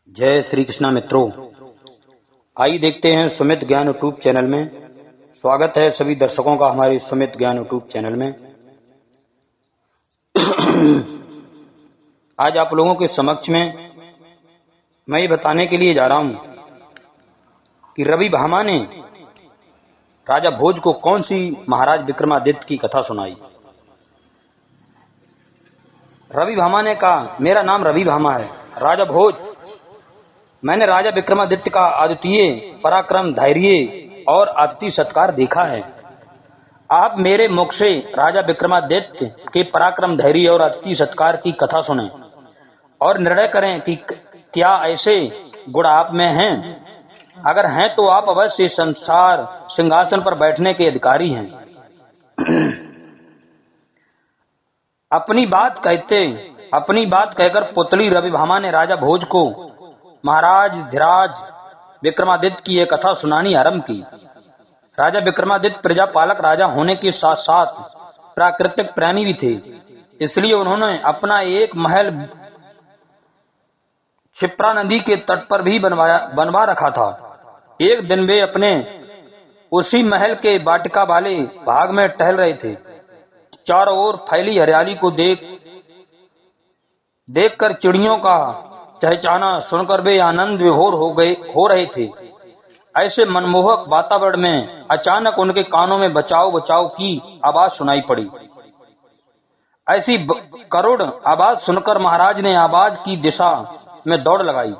जय श्री कृष्णा मित्रों, आइए देखते हैं सुमित ज्ञान यूट्यूब चैनल में। स्वागत है सभी दर्शकों का हमारे सुमित ज्ञान यूट्यूब चैनल में। आज आप लोगों के समक्ष में मैं ये बताने के लिए जा रहा हूं कि रवि भामा ने राजा भोज को कौन सी महाराज विक्रमादित्य की कथा सुनाई। रवि भामा ने कहा, मेरा नाम रवि भामा है, राजा भोज। मैंने राजा विक्रमादित्य का अद्वितीय पराक्रम, धैर्य और अतिथि सत्कार देखा है। आप मेरे मुख से राजा विक्रमादित्य के पराक्रम, धैर्य और अतिथि सत्कार की कथा सुने और निर्णय करें कि क्या ऐसे गुण आप में हैं। अगर हैं तो आप अवश्य संसार सिंहासन पर बैठने के अधिकारी हैं। अपनी बात कहकर पुतली रवि भामा ने राजा भोज को महाराज धीराज विक्रमादित्य की एक कथा सुनानी आरंभ की। राजा विक्रमादित्य प्रजापालक राजा होने के साथ साथ प्राकृतिक प्रेमी भी थे, इसलिए उन्होंने अपना एक महल क्षिप्रा नदी के तट पर भी बनवा रखा था। एक दिन वे अपने उसी महल के वाटिका वाले भाग में टहल रहे थे। चारों ओर फैली हरियाली को देखकर चिड़ियों का चहचहाना सुनकर वे आनंद विभोर हो रहे थे। ऐसे मनमोहक वातावरण में अचानक उनके कानों में बचाओ बचाओ की आवाज सुनाई पड़ी। ऐसी करुण आवाज सुनकर महाराज ने आवाज की दिशा में दौड़ लगाई।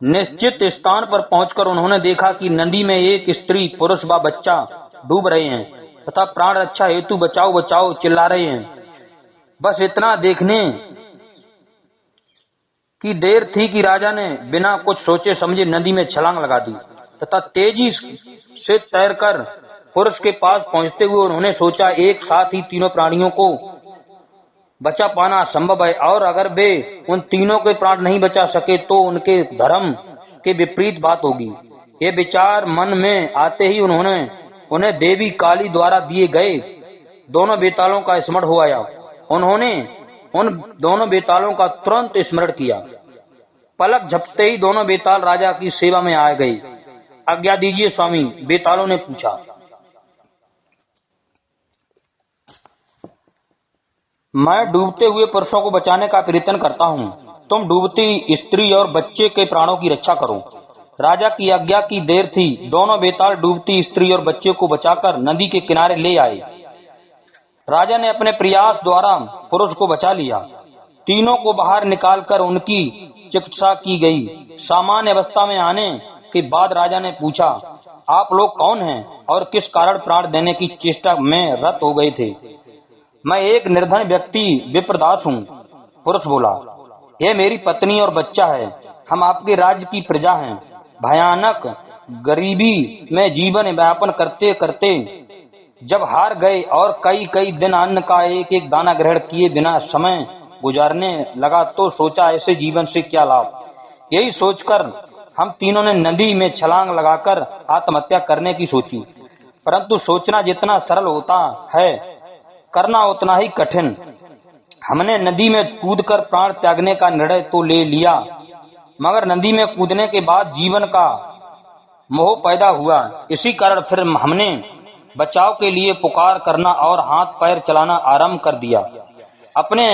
निश्चित स्थान पर पहुंचकर उन्होंने देखा कि नदी में एक स्त्री, पुरुष व बच्चा डूब रहे हैं तथा प्राण रक्षा हेतु बचाओ बचाओ चिल्ला रहे हैं। बस इतना देखने की देर थी कि राजा ने बिना कुछ सोचे समझे नदी में छलांग लगा दी तथा तेजी से तैरकर पुरुष के पास पहुंचते हुए उन्होंने सोचा, एक साथ ही तीनों प्राणियों को बचा पाना असंभव है और अगर वे उन तीनों के प्राण नहीं बचा सके तो उनके धर्म के विपरीत बात होगी। ये विचार मन में आते ही उन्हें देवी काली द्वारा दिए गए दोनों बेतालों का स्मरण हो आया। उन्होंने उन दोनों बेतालों का तुरंत स्मरण किया। पलक झपकते ही दोनों बेताल राजा की सेवा में आ गए। आज्ञा दीजिए स्वामी, बेतालों ने पूछा। मैं डूबते हुए पुरुषों को बचाने का प्रयत्न करता हूँ, तुम डूबती स्त्री और बच्चे के प्राणों की रक्षा करो। राजा की आज्ञा की देर थी। दोनों बेताल डूबती स्त्री और बच्चे को बचाकर नदी के किनारे ले आए। राजा ने अपने प्रयास द्वारा पुरुष को बचा लिया। तीनों को बाहर निकालकर उनकी चिकित्सा की गई। सामान्य अवस्था में आने के बाद राजा ने पूछा, आप लोग कौन हैं और किस कारण प्राण देने की चेष्टा में रत हो गए थे। मैं एक निर्धन व्यक्ति विप्रदास हूँ, पुरुष बोला। यह मेरी पत्नी और बच्चा है। हम आपके राज्य की प्रजा हैं। भयानक गरीबी में जीवन यापन करते करते जब हार गए और कई दिन अन्न का एक एक दाना ग्रहण किए बिना समय गुजारने लगा तो सोचा, ऐसे जीवन से क्या लाभ। यही सोचकर हम तीनों ने नदी में छलांग लगाकर आत्महत्या करने की सोची। परंतु सोचना जितना सरल होता है, करना उतना ही कठिन। हमने नदी में कूदकर प्राण त्यागने का निर्णय तो ले लिया, मगर नदी में कूदने के बाद जीवन का मोह पैदा हुआ। इसी कारण फिर हमने बचाव के लिए पुकार करना और हाथ पैर चलाना आरंभ कर दिया। अपने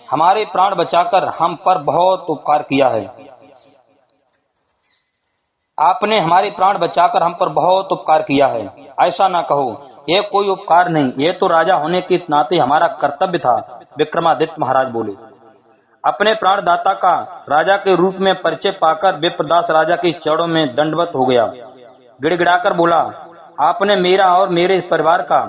हमारे प्राण बचाकर हम पर बहुत उपकार किया है। आपने हमारे प्राण बचाकर हम पर बहुत उपकार किया है। ऐसा ना कहो, यह कोई उपकार नहीं, यह तो राजा होने के नाते हमारा कर्तव्य था, विक्रमादित्य महाराज बोले। अपने प्राणदाता का राजा के रूप में परिचय पाकर विप्रदास राजा के चरणों में दंडवत हो गया। गिड़गिड़ाकर बोला, आपने मेरा और मेरे परिवार का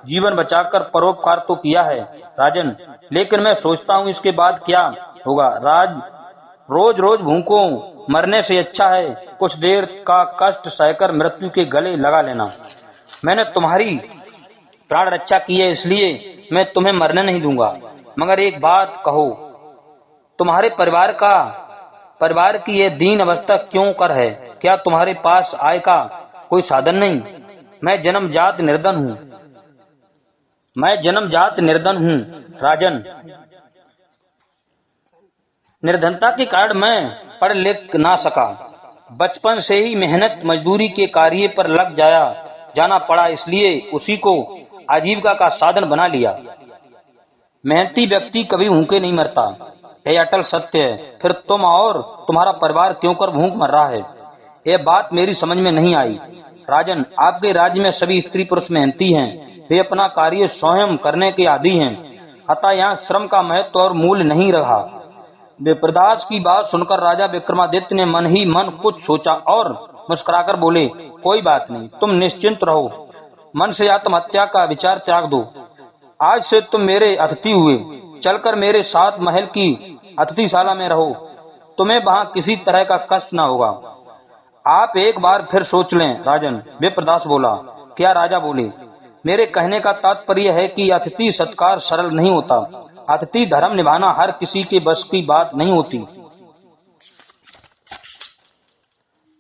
जीवन बचाकर परोपकार तो किया है राजन, लेकिन मैं सोचता हूँ इसके बाद क्या होगा। रोज रोज भूखों मरने से अच्छा है कुछ देर का कष्ट सहकर मृत्यु के गले लगा लेना। मैंने तुम्हारी प्राण रक्षा की है, इसलिए मैं तुम्हें मरने नहीं दूंगा। मगर एक बात कहो, तुम्हारे परिवार की यह दीन अवस्था क्यों कर है। क्या तुम्हारे पास आय का कोई साधन नहीं। मैं जन्मजात निर्धन हूँ राजन। निर्धनता के कारण मैं पढ़ लिख ना सका। बचपन से ही मेहनत मजदूरी के कार्य पर लग जाना पड़ा, इसलिए उसी को आजीविका का साधन बना लिया। मेहनती व्यक्ति कभी भूखे नहीं मरता, यह अटल सत्य है। फिर तुम और तुम्हारा परिवार क्यों कर भूख मर रहा है, यह बात मेरी समझ में नहीं आई। राजन, आपके राज्य में सभी स्त्री पुरुष मेहनती हैं, वे अपना कार्य स्वयं करने के आदी हैं, अतः यहाँ श्रम का महत्व और मूल्य नहीं रहा। विप्रदास की बात सुनकर राजा विक्रमादित्य ने मन ही मन कुछ सोचा और मुस्कुराकर बोले, कोई बात नहीं, तुम निश्चिंत रहो, मन से आत्महत्या का विचार त्याग दो। आज से तुम मेरे अतिथि हुए, चलकर मेरे साथ महल की अतिथिशाला में रहो, तुम्हें वहां किसी तरह का कष्ट न होगा। आप एक बार फिर सोच लें राजन, विप्रदास बोला। क्या? राजा बोले, मेरे कहने का तात्पर्य है कि अतिथि सत्कार सरल नहीं होता, अतिथि धर्म निभाना हर किसी के बस की बात नहीं होती।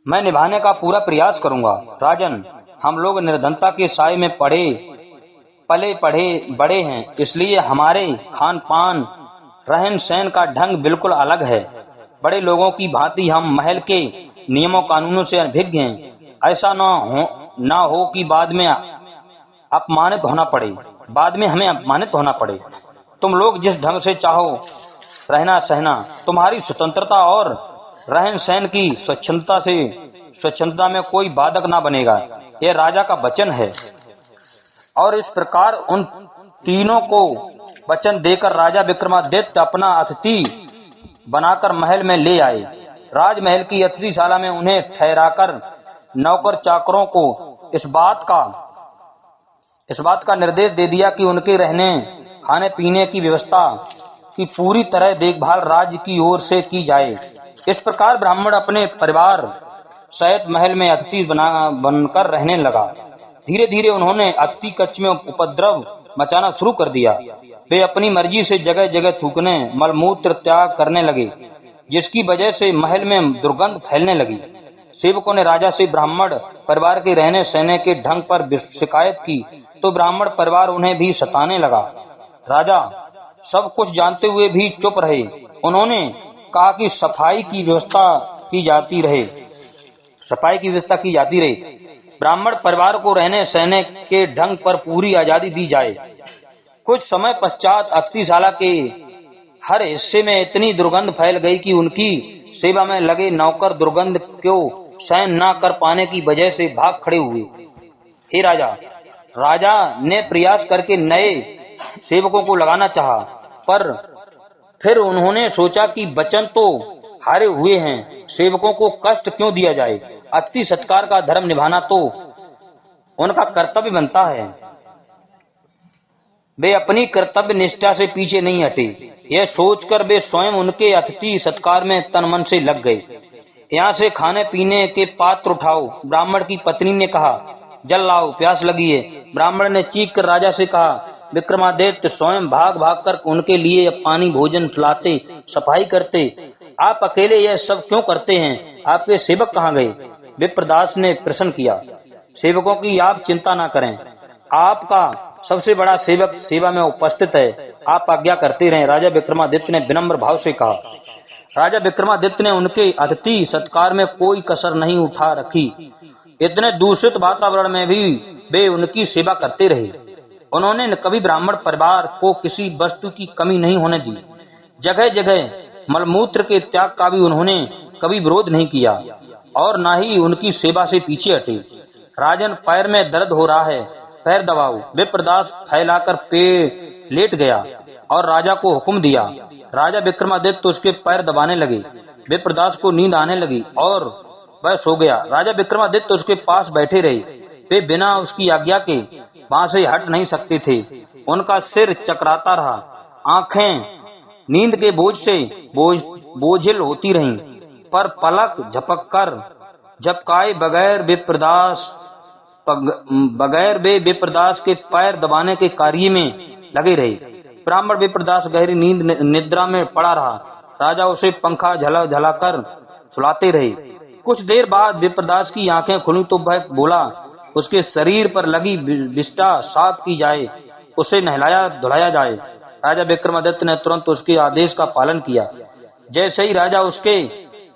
मैं निभाने का पूरा प्रयास करूंगा। राजन, हम लोग निर्धनता के साए में पले बड़े हैं, इसलिए हमारे खान पान रहन सहन का ढंग बिल्कुल अलग है। बड़े लोगों की भांति हम महल के नियमों कानूनों से अनभिज्ञ हैं। ऐसा न हो कि बाद में हमें अपमानित होना पड़े। तुम लोग जिस ढंग से चाहो रहना सहना, तुम्हारी स्वतंत्रता और रहन सहन की स्वच्छंदता में कोई बाधक ना बनेगा, यह राजा का वचन है। और इस प्रकार उन तीनों को वचन देकर राजा विक्रमादित्य अपना अतिथि बनाकर महल में ले आए। राजमहल की अतिथिशाला में उन्हें ठहराकर नौकर चाकरों को इस बात का निर्देश दे दिया कि उनके रहने खाने पीने की व्यवस्था की पूरी तरह देखभाल राज्य की ओर से की जाए। इस प्रकार ब्राह्मण अपने परिवार सहित महल में अतिथि बनकर रहने लगा। धीरे धीरे उन्होंने अतिथि कक्ष में उपद्रव मचाना शुरू कर दिया। वे अपनी मर्जी से जगह जगह थूकने, मलमूत्र त्याग करने लगे, जिसकी वजह से महल में दुर्गंध फैलने लगी। सेवकों ने राजा से ब्राह्मण परिवार के रहने सहने के ढंग पर शिकायत की, तो ब्राह्मण परिवार उन्हें भी सताने लगा। राजा सब कुछ जानते हुए भी चुप रहे। उन्होंने कहा कि सफाई की व्यवस्था की जाती रहे, ब्राह्मण परिवार को रहने सहने के ढंग पर पूरी आजादी दी जाए। कुछ समय पश्चात अतिथिशाला के हर हिस्से में इतनी दुर्गंध फैल गई कि उनकी सेवा में लगे नौकर दुर्गंध को सहन न कर पाने की वजह से भाग खड़े हुए। हे राजा ने प्रयास करके नए सेवकों को लगाना चाहा, पर फिर उन्होंने सोचा कि वचन तो हारे हुए हैं, सेवकों को कष्ट क्यों दिया जाए। अतिथि सत्कार का धर्म निभाना तो उनका कर्तव्य बनता है। वे अपनी कर्तव्य निष्ठा से पीछे नहीं हटे। यह सोचकर वे स्वयं उनके अतिथि सत्कार में तन मन से लग गए। यहाँ से खाने पीने के पात्र उठाओ, ब्राह्मण की पत्नी ने कहा। जल लाओ, प्यास लगी है। ब्राह्मण ने चीख कर राजा से कहा। विक्रमादित्य स्वयं भाग भाग कर उनके लिए पानी भोजन लाते, सफाई करते। आप अकेले यह सब क्यों करते हैं? आपके सेवक कहाँ गए? विप्रदास ने प्रश्न किया। सेवकों की आप चिंता न करें, आपका सबसे बड़ा सेवक सेवा में उपस्थित है, आप आज्ञा करते रहें, राजा विक्रमादित्य ने विनम्र भाव से कहा। राजा विक्रमादित्य ने उनके अतिथि सत्कार में कोई कसर नहीं उठा रखी। इतने दूषित वातावरण में भी वे उनकी सेवा करते रहे। उन्होंने कभी ब्राह्मण परिवार को किसी वस्तु की कमी नहीं होने दी। जगह जगह मलमूत्र के त्याग का भी उन्होंने कभी विरोध नहीं किया और न ही उनकी सेवा से पीछे हटे। राजन, पैर में दर्द हो रहा है, पैर दबाओ। विप्रदास फैलाकर लेट गया और राजा को हुक्म दिया। राजा विक्रमादित्य उसके पैर दबाने लगे। विप्रदास को नींद आने लगी और वह सो गया। राजा विक्रमादित्य उसके पास बैठे रहे। वे बिना उसकी आज्ञा के वहां से हट नहीं सकते थे। उनका सिर चकराता रहा, आंखें नींद के बोझ से बोझिल होती रहीं, पर पलक झपकाए बगैर वे विप्रदास के पैर दबाने के कार्य में लगे रहे। ब्राह्मण विप्रदास गहरी निद्रा में पड़ा रहा। राजा उसे पंखा झलाकर सुलाते रहे। कुछ देर बाद विप्रदास की आंखें खुली तो वह बोला, उसके शरीर पर लगी विष्ठा साफ की जाए, उसे नहलाया धुलाया जाए। राजा विक्रमादित्य ने तुरंत उसके आदेश का पालन किया। जैसे ही राजा उसके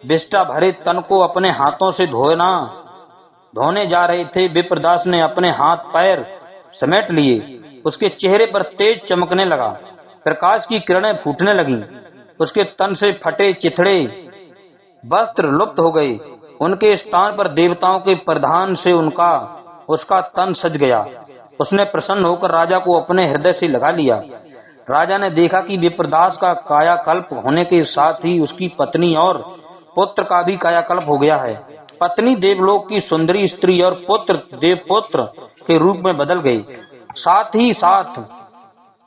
विष्ठा भरे तन को अपने हाथों से धोने जा रहे थे। विप्रदास ने अपने हाथ पैर समेट लिए। उसके चेहरे पर तेज चमकने लगा, प्रकाश की किरणें फूटने लगीं। उसके तन से फटे चिथड़े वस्त्र लुप्त हो गए। उनके स्थान पर देवताओं के परिधान से उसका तन सज गया। उसने प्रसन्न होकर राजा को अपने हृदय से लगा लिया। राजा ने देखा कि विप्रदास का कायाकल्प होने के साथ ही उसकी पत्नी और पुत्र का भी कायाकल्प हो गया है। पत्नी देवलोक की सुंदरी स्त्री और पुत्र देवपुत्र के रूप में बदल गई। साथ ही साथ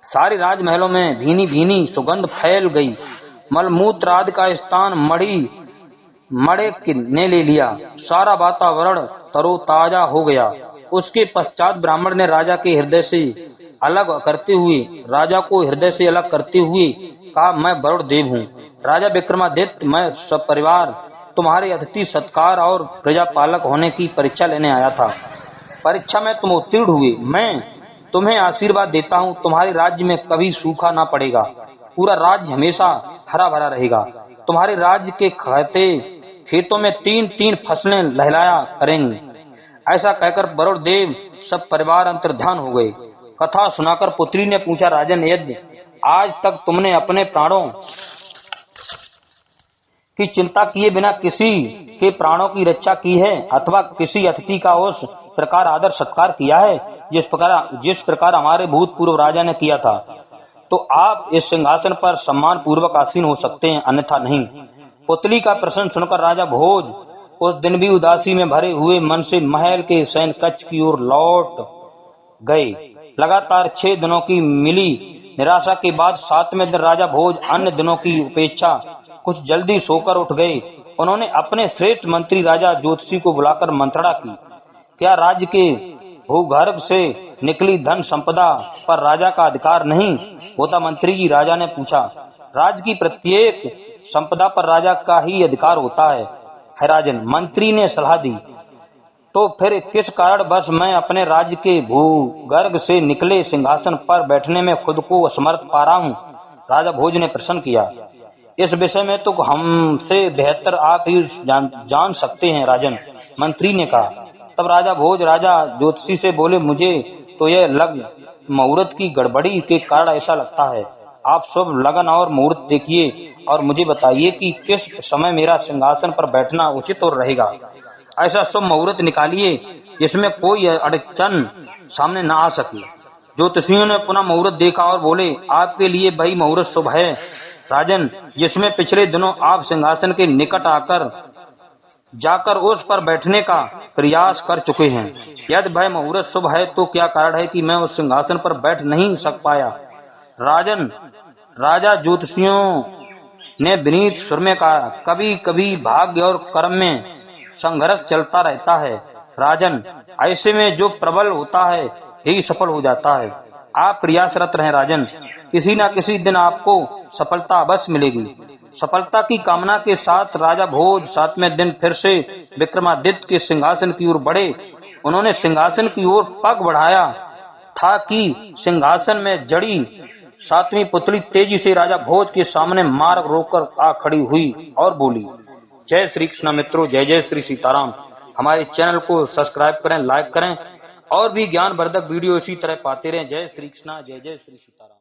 सारे राजमहलों में भीनी भीनी सुगंध फैल गई। मलमूत्र आदि का स्थान मड़े ने ले लिया। सारा वातावरण तरोताजा हो गया। उसके पश्चात ब्राह्मण ने राजा को हृदय से अलग करते हुए कहा, मैं वरुण देव हूँ। राजा विक्रमादित्य, मैं सब परिवार तुम्हारे अतिथि सत्कार और प्रजापालक होने की परीक्षा लेने आया था। परीक्षा में तुम उत्तीर्ण हुए। मैं तुम्हें आशीर्वाद देता हूँ, तुम्हारे राज्य में कभी सूखा ना पड़ेगा। पूरा राज्य हमेशा हरा भरा रहेगा। तुम्हारे राज्य के खेतों में 3-3 फसलें लहलाया करेंगी। ऐसा कहकर वरुण देव सब परिवार अंतर्ध्यान हो गए। कथा सुनाकर पुत्री ने पूछा, राजन, यदि आज तक तुमने अपने प्राणों की चिंता किए बिना किसी के प्राणों की रक्षा की है अथवा किसी अतिथि का उस प्रकार आदर सत्कार किया है जिस प्रकार हमारे भूतपूर्व राजा ने किया था, तो आप इस सिंहासन पर सम्मान पूर्वक आसीन हो सकते हैं, अन्यथा नहीं। पुतली का प्रश्न सुनकर राजा भोज उस दिन भी उदासी में भरे हुए मन से महल के शयन कक्ष की ओर लौट गए। लगातार 6 दिनों की मिली निराशा के बाद 7वें दिन राजा भोज अन्य दिनों की अपेक्षा कुछ जल्दी सोकर उठ गए। उन्होंने अपने श्रेष्ठ मंत्री राजा ज्योतिषी को बुलाकर मंत्रणा की। क्या राज्य के भूगर्भ से निकली धन संपदा पर राजा का अधिकार नहीं होता? मंत्री जी, राजा ने पूछा। राज्य की प्रत्येक संपदा पर राजा का ही अधिकार होता है राजन, मंत्री ने सलाह दी। तो फिर किस कारण बस मैं अपने राज्य के भूगर्भ से निकले सिंहासन पर बैठने में खुद को असमर्थ पा रहा हूँ? राजा भोज ने प्रश्न किया। इस विषय में तो हमसे बेहतर आप ही जान सकते हैं राजन, मंत्री ने कहा। तब राजा भोज राजा ज्योतिषी से बोले, मुझे तो यह मुहूर्त की गड़बड़ी के कारण ऐसा लगता है। आप शुभ लगन और मुहूर्त देखिए और मुझे बताइए कि किस समय मेरा सिंहासन पर बैठना उचित और रहेगा। ऐसा शुभ मुहूर्त निकालिए जिसमें कोई अड़चन सामने न आ सके। ज्योतिषियों ने पुनः मुहूर्त देखा और बोले, आपके लिए वही मुहूर्त शुभ है राजन, जिसमें पिछले दिनों आप सिंहासन के निकट जाकर उस पर बैठने का प्रयास कर चुके हैं। यदि वह मुहूर्त शुभ है तो क्या कारण है कि मैं उस सिंहासन पर बैठ नहीं सक पाया? राजन, राजा ज्योतिषियों ने विनीत सुर में कहा, कभी कभी भाग्य और कर्म में संघर्ष चलता रहता है राजन, ऐसे में जो प्रबल होता है ही सफल हो जाता है। आप प्रयासरत रहें राजन, किसी न किसी दिन आपको सफलता अवश्य मिलेगी। सफलता की कामना के साथ राजा भोज 7वें दिन फिर से विक्रमादित्य के सिंहासन की ओर बढ़े। उन्होंने सिंहासन की ओर पग बढ़ाया था कि सिंहासन में जड़ी 7वीं पुतली तेजी से राजा भोज के सामने मार्ग रोककर आ खड़ी हुई और बोली, जय श्री कृष्ण मित्रों, जय जय श्री सीताराम। हमारे चैनल को सब्सक्राइब करें, लाइक करें और भी ज्ञानवर्धक वीडियो इसी तरह पाते रहें। जय श्री कृष्ण, जय जय श्री सीताराम।